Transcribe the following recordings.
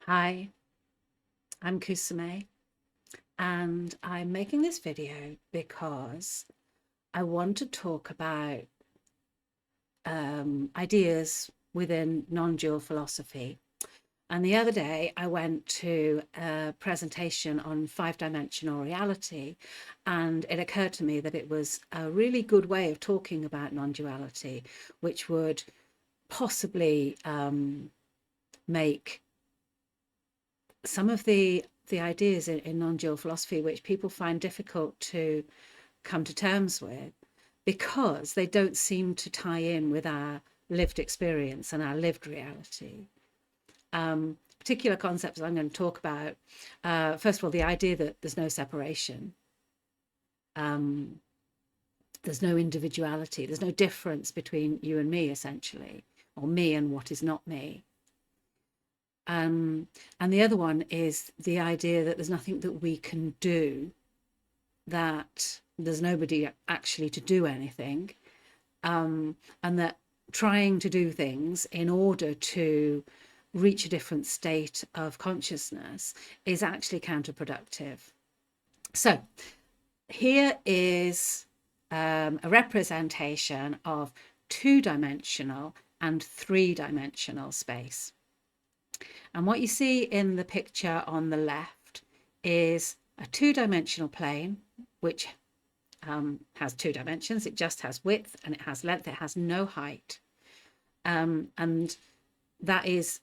Hi, I'm Kusame, and I'm making this video because I want to talk about ideas within non-dual philosophy. And the other day, I went to a presentation on five-dimensional reality, and it occurred to me that it was a really good way of talking about non-duality, which would possibly make some of the ideas in non-dual philosophy which people find difficult to come to terms with because they don't seem to tie in with our lived experience and our lived reality. Particular concepts I'm going to talk about, first of all, the idea that there's no separation, there's no individuality, there's no difference between you and me, essentially, or me and what is not me. And the other one is the idea that there's nothing that we can do, that there's nobody actually to do anything, and that trying to do things in order to reach a different state of consciousness is actually counterproductive. So here is a representation of two-dimensional and three-dimensional space. And what you see in the picture on the left is a two-dimensional plane, which has two dimensions. It just has width and it has length. It has no height. And that is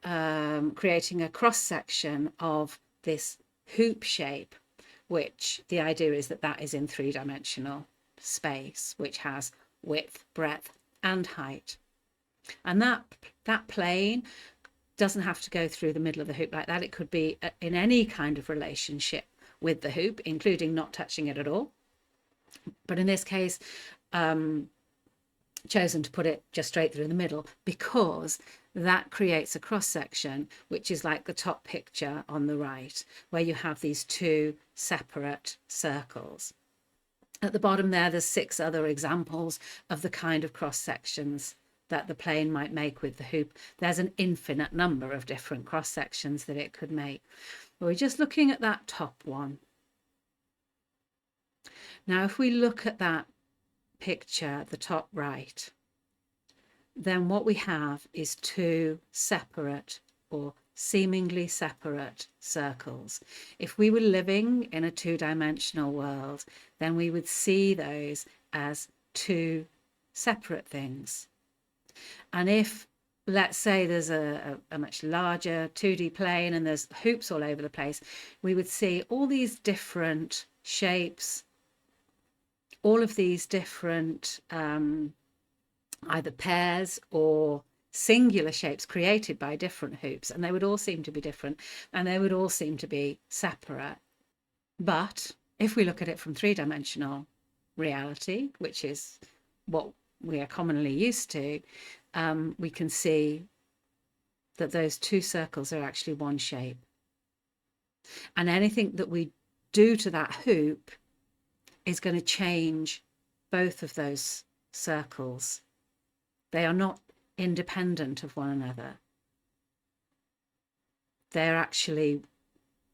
creating a cross-section of this hoop shape, which the idea is that that is in three-dimensional space, which has width, breadth, and height. And that plane doesn't have to go through the middle of the hoop like that. It could be in any kind of relationship with the hoop, including not touching it at all. But in this case, chosen to put it just straight through the middle because that creates a cross section, which is like the top picture on the right, where you have these two separate circles. At the bottom there's 6 other examples of the kind of cross sections that the plane might make with the hoop. There's an infinite number of different cross sections that it could make. But we're just looking at that top one. Now, if we look at that picture, the top right, then what we have is 2 separate or seemingly separate circles. If we were living in a 2-dimensional world, then we would see those as 2 separate things. And if, let's say, there's a much larger 2D plane and there's hoops all over the place, we would see all these different shapes, all of these different either pairs or singular shapes created by different hoops, and they would all seem to be different and they would all seem to be separate. But if we look at it from 3-dimensional reality, which is what we are commonly used to, we can see that those 2 circles are actually one shape. And anything that we do to that hoop is going to change both of those circles. They are not independent of one another. They're actually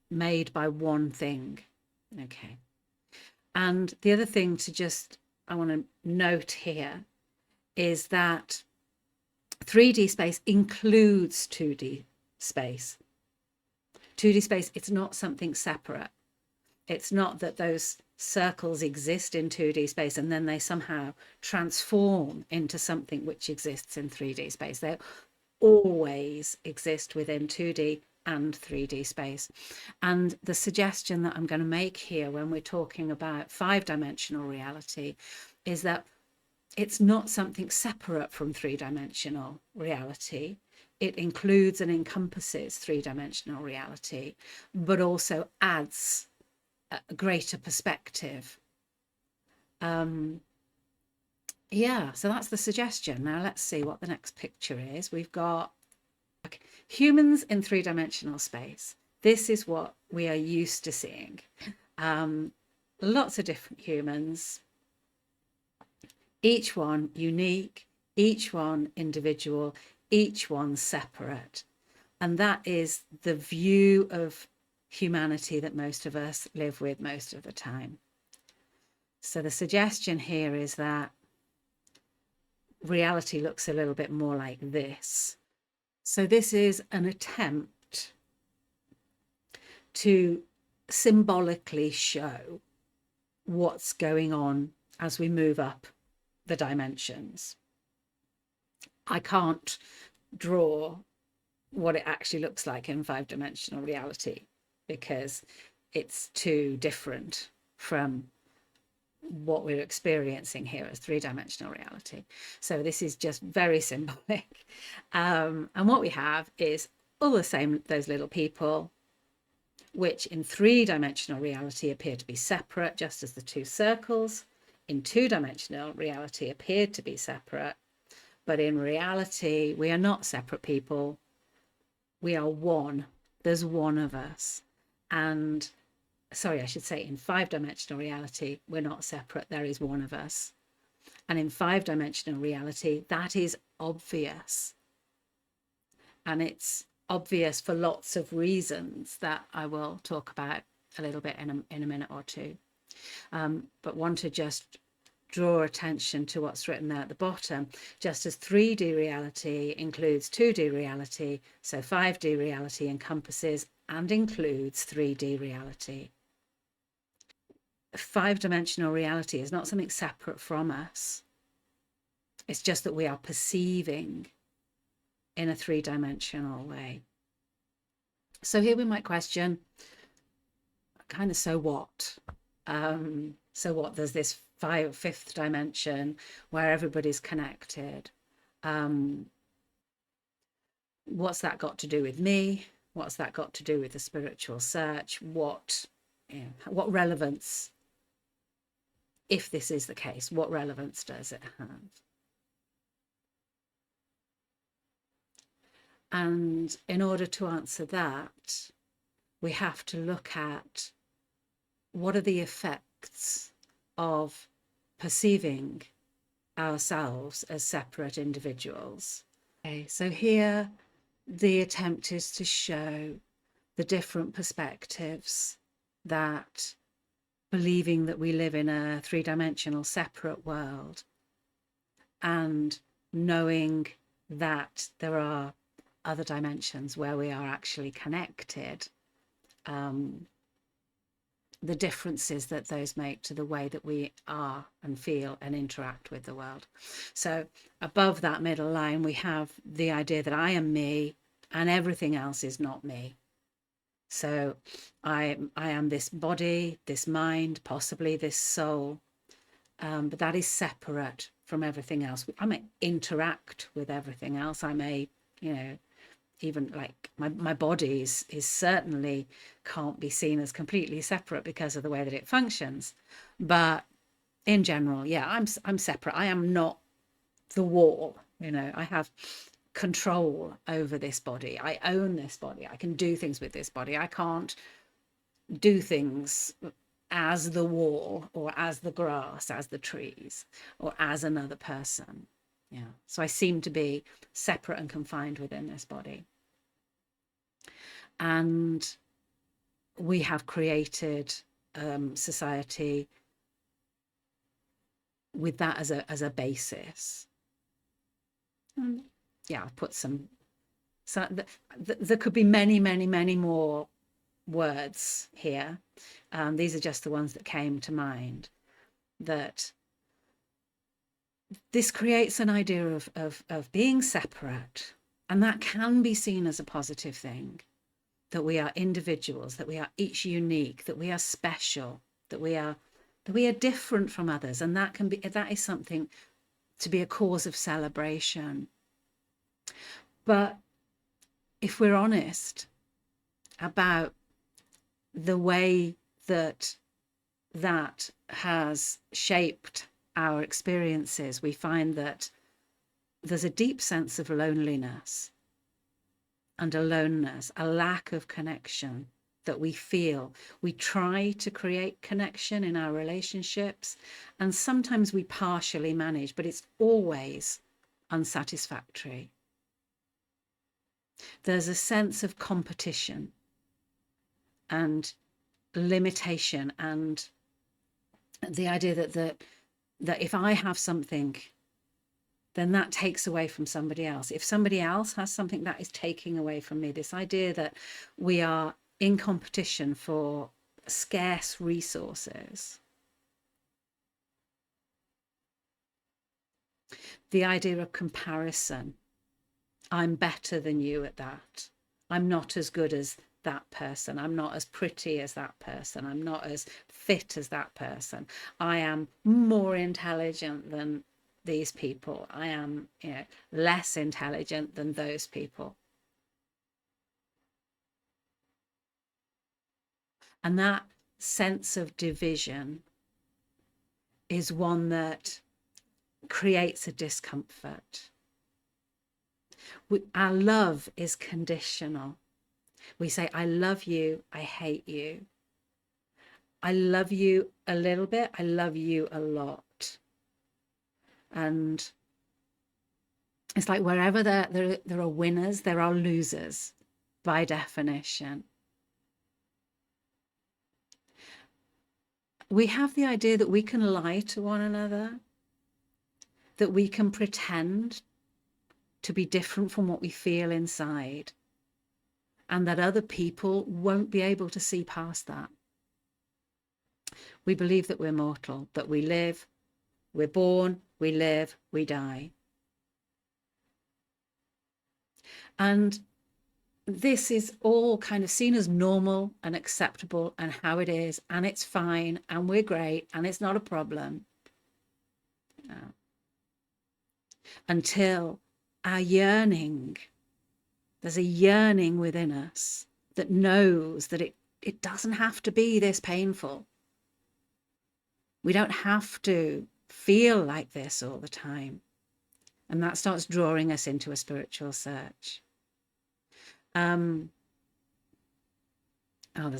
made by one thing. Okay. And the other thing I want to note here is that 3D space includes 2D space. 2D space, it's not something separate. It's not that those circles exist in 2D space and then they somehow transform into something which exists in 3D space. They always exist within 2D and 3D space. And the suggestion that I'm going to make here when we're talking about 5-dimensional reality is that it's not something separate from 3-dimensional reality. It includes and encompasses 3-dimensional reality, but also adds a greater perspective. Yeah, so that's the suggestion. Now let's see what the next picture is. We've got humans in 3-dimensional space. This is what we are used to seeing. Lots of different humans, each one unique, each one individual, each one separate. And that is the view of humanity that most of us live with most of the time. So the suggestion here is that reality looks a little bit more like this. So this is an attempt to symbolically show what's going on as we move up the dimensions. I can't draw what it actually looks like in 5-dimensional reality because it's too different from what we're experiencing here as 3-dimensional reality. So this is just very symbolic. And what we have is all the same, those little people, which in 3-dimensional reality appear to be separate, just as the two circles in 2-dimensional reality appeared to be separate. But in reality, we are not separate people. We are one. There's one of us. And sorry, I should say in 5-dimensional reality, we're not separate. There is one of us. And in 5-dimensional reality, that is obvious. And it's obvious for lots of reasons that I will talk about a little bit in a minute or two. But want to just draw attention to what's written there at the bottom. Just as 3D reality includes 2D reality, so 5D reality encompasses and includes 3D reality. 5-dimensional reality is not something separate from us. It's just that we are perceiving in a 3-dimensional way. So here we might question, kind of, so what? So what? There's this 5th dimension where everybody's connected. What's that got to do with me? What's that got to do with the spiritual search? What relevance, if this is the case, what relevance does it have? And in order to answer that, we have to look at what are the effects of perceiving ourselves as separate individuals. Okay, so here the attempt is to show the different perspectives that believing that we live in a 3-dimensional separate world and knowing that there are other dimensions where we are actually connected, the differences that those make to the way that we are and feel and interact with the world. So above that middle line, we have the idea that I am me and everything else is not me. So I am this body, this mind, possibly this soul, but that is separate from everything else. I may interact with everything else. I may, even like my body is certainly can't be seen as completely separate because of the way that it functions. But in general, yeah, I'm separate. I am not the wall. I have control over this body. I own this body. I can do things with this body. I can't do things as the wall or as the grass, as the trees, or as another person. Yeah. So I seem to be separate and confined within this body. And we have created society with that as a basis. Yeah, I've put there could be many more words here. These are just the ones that came to mind. That this creates an idea of being separate, and that can be seen as a positive thing, that we are individuals, that we are each unique, that we are special, that we are different from others, and that is something to be a cause of celebration. But if we're honest about the way that has shaped our experiences, we find that there's a deep sense of loneliness and aloneness, a lack of connection that we feel. We try to create connection in our relationships, and sometimes we partially manage, but it's always unsatisfactory. There's a sense of competition and limitation, and the idea that if I have something, then that takes away from somebody else. If somebody else has something, that is taking away from me. This idea that we are in competition for scarce resources. The idea of comparison. I'm better than you at that. I'm not as good as that person. I'm not as pretty as that person. I'm not as fit as that person. I am more intelligent than these people. I am, less intelligent than those people. And that sense of division is one that creates a discomfort. Our love is conditional. We say, I love you, I hate you. I love you a little bit, I love you a lot. And it's like wherever there are winners, there are losers by definition. We have the idea that we can lie to one another, that we can pretend to be different from what we feel inside, and that other people won't be able to see past that. We believe that we're mortal, that we live, we're born, we live, we die. And this is all kind of seen as normal and acceptable and how it is, and it's fine, and we're great, and it's not a problem. Until our yearning, there's a yearning within us that knows that it doesn't have to be this painful. We don't have to feel like this all the time. And that starts drawing us into a spiritual search. There's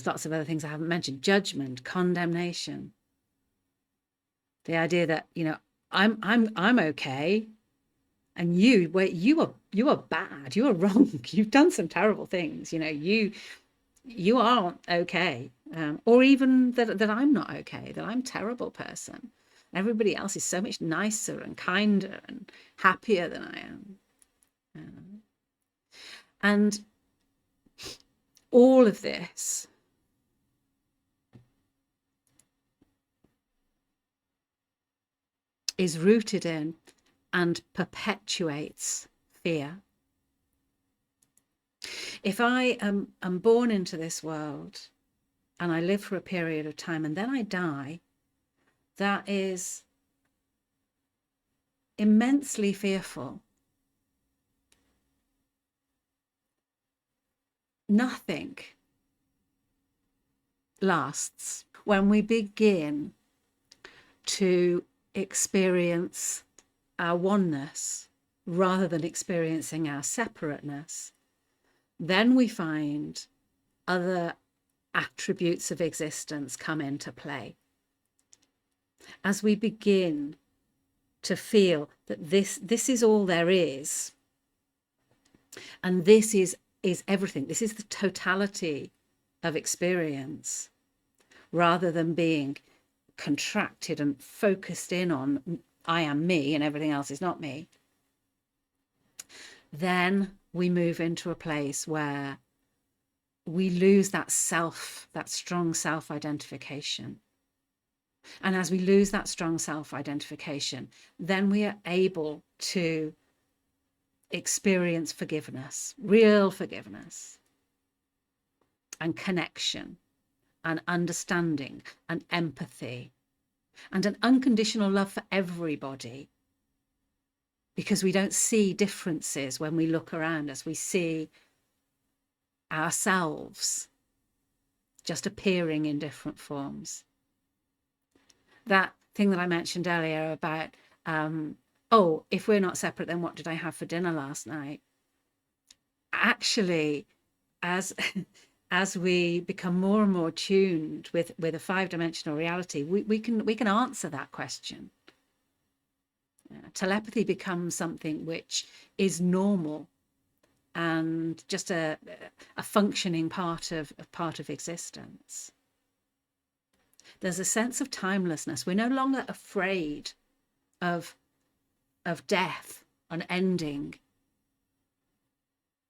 lots of other things I haven't mentioned. Judgment, condemnation. The idea that, I'm okay, and you are bad, you are wrong, you've done some terrible things, you aren't okay, or even that I'm not okay, that I'm a terrible person. Everybody else is so much nicer and kinder and happier than I am. And all of this is rooted in and perpetuates fear. If I am born into this world and I live for a period of time and then I die, that is immensely fearful. Nothing lasts. When we begin to experience our oneness rather than experiencing our separateness, then we find other attributes of existence come into play. As we begin to feel that this is all there is, and this is everything, this is the totality of experience, rather than being contracted and focused in on I am me and everything else is not me, then we move into a place where we lose that strong self-identification. And as we lose that strong self-identification, then we are able to experience forgiveness, real forgiveness, and connection, and understanding, and empathy, and an unconditional love for everybody. Because we don't see differences when we look around us. We see ourselves just appearing in different forms. That thing that I mentioned earlier about, if we're not separate, then what did I have for dinner last night? Actually, as we become more and more tuned with a 5-dimensional reality, we can answer that question. Telepathy becomes something which is normal and just a functioning part of existence. There's a sense of timelessness. We're no longer afraid of death and ending,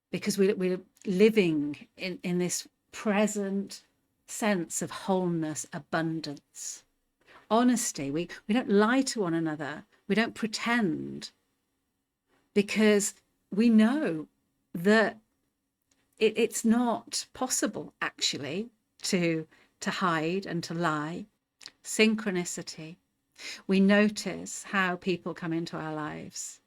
because we're living in this present sense of wholeness, abundance, honesty. We don't lie to one another. We don't pretend, because we know that it's not possible actually to hide and to lie. Synchronicity. We notice how people come into our lives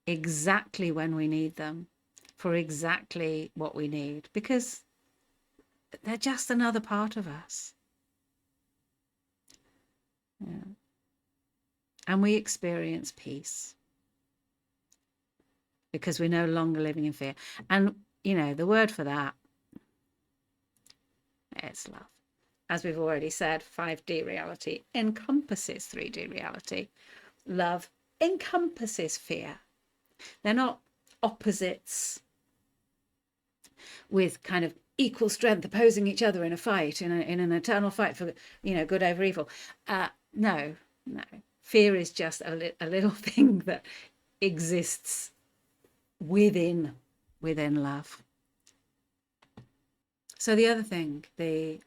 exactly when we need them, for exactly what we need, because they're just another part of us. Yeah. And we experience peace because we're no longer living in fear. And, you know, the word for that, it's love. As we've already said, 5D reality encompasses 3D reality. Love encompasses fear. They're not opposites with kind of equal strength opposing each other in a fight, in an eternal fight for, you know, good over evil. No. Fear is just a little thing that exists within love. So the other thing, the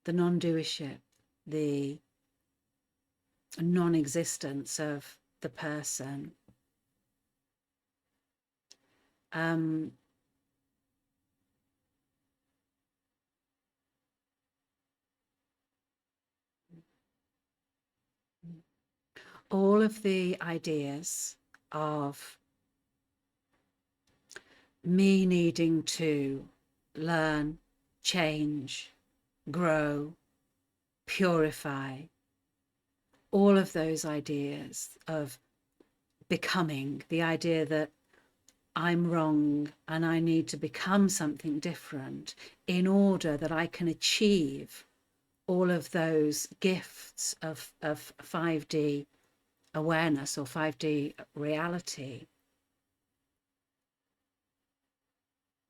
non-doership, the non-existence of the person, all of the ideas of me needing to learn, change, grow, purify, all of those ideas of becoming, the idea that I'm wrong and I need to become something different in order that I can achieve all of those gifts of 5D awareness or 5D reality,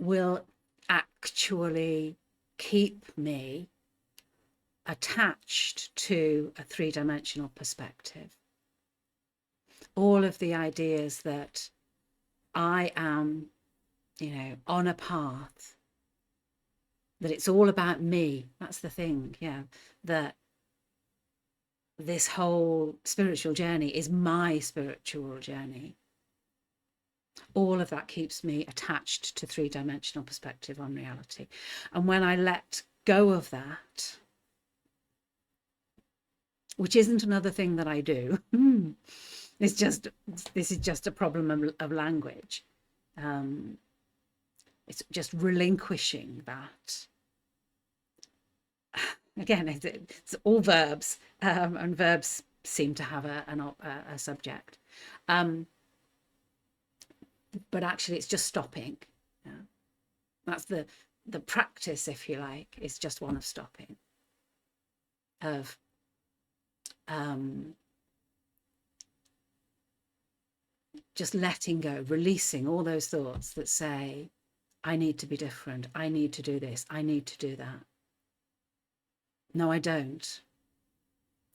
will actually keep me attached to a three-dimensional perspective. All of the ideas that I am, you know, on a path, that it's all about me. That's the thing, yeah, that this whole spiritual journey is my spiritual journey. All of that keeps me attached to three-dimensional perspective on reality. And when I let go of that, which isn't another thing that I do, this is just a problem of language. It's just relinquishing that. Again, it's all verbs, and verbs seem to have a subject. But actually it's just stopping. Yeah. That's the practice, if you like, is just one of stopping, of just letting go, releasing all those thoughts that say, I need to be different, I need to do this, I need to do that. No, I don't.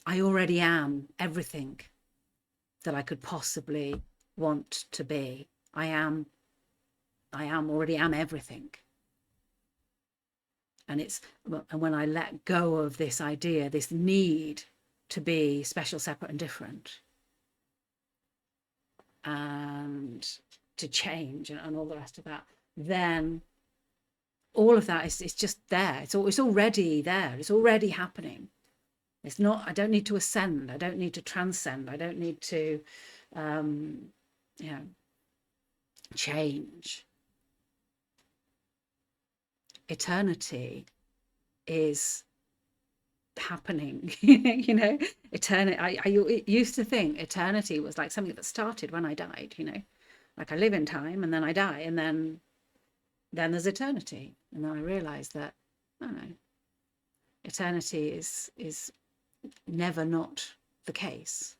I already am everything that I could possibly want to be. I already am everything. And when I let go of this idea, this need to be special, separate and different, and to change and all the rest of that, then all of that is just there. It's already there. It's already happening. It's not, I don't need to ascend. I don't need to transcend. I don't need to, change. Eternity is happening. You know, eternity. I used to think eternity was like something that started when I died. You know, like I live in time and then I die and then there's eternity. And then I realized that, oh no, eternity is never not the case.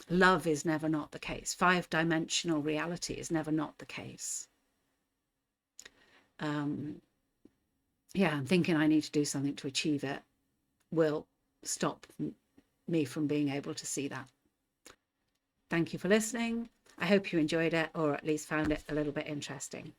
Love is never not the case. 5-dimensional reality is never not the case. Yeah, and thinking I need to do something to achieve it will stop me from being able to see that. Thank you for listening. I hope you enjoyed it, or at least found it a little bit interesting.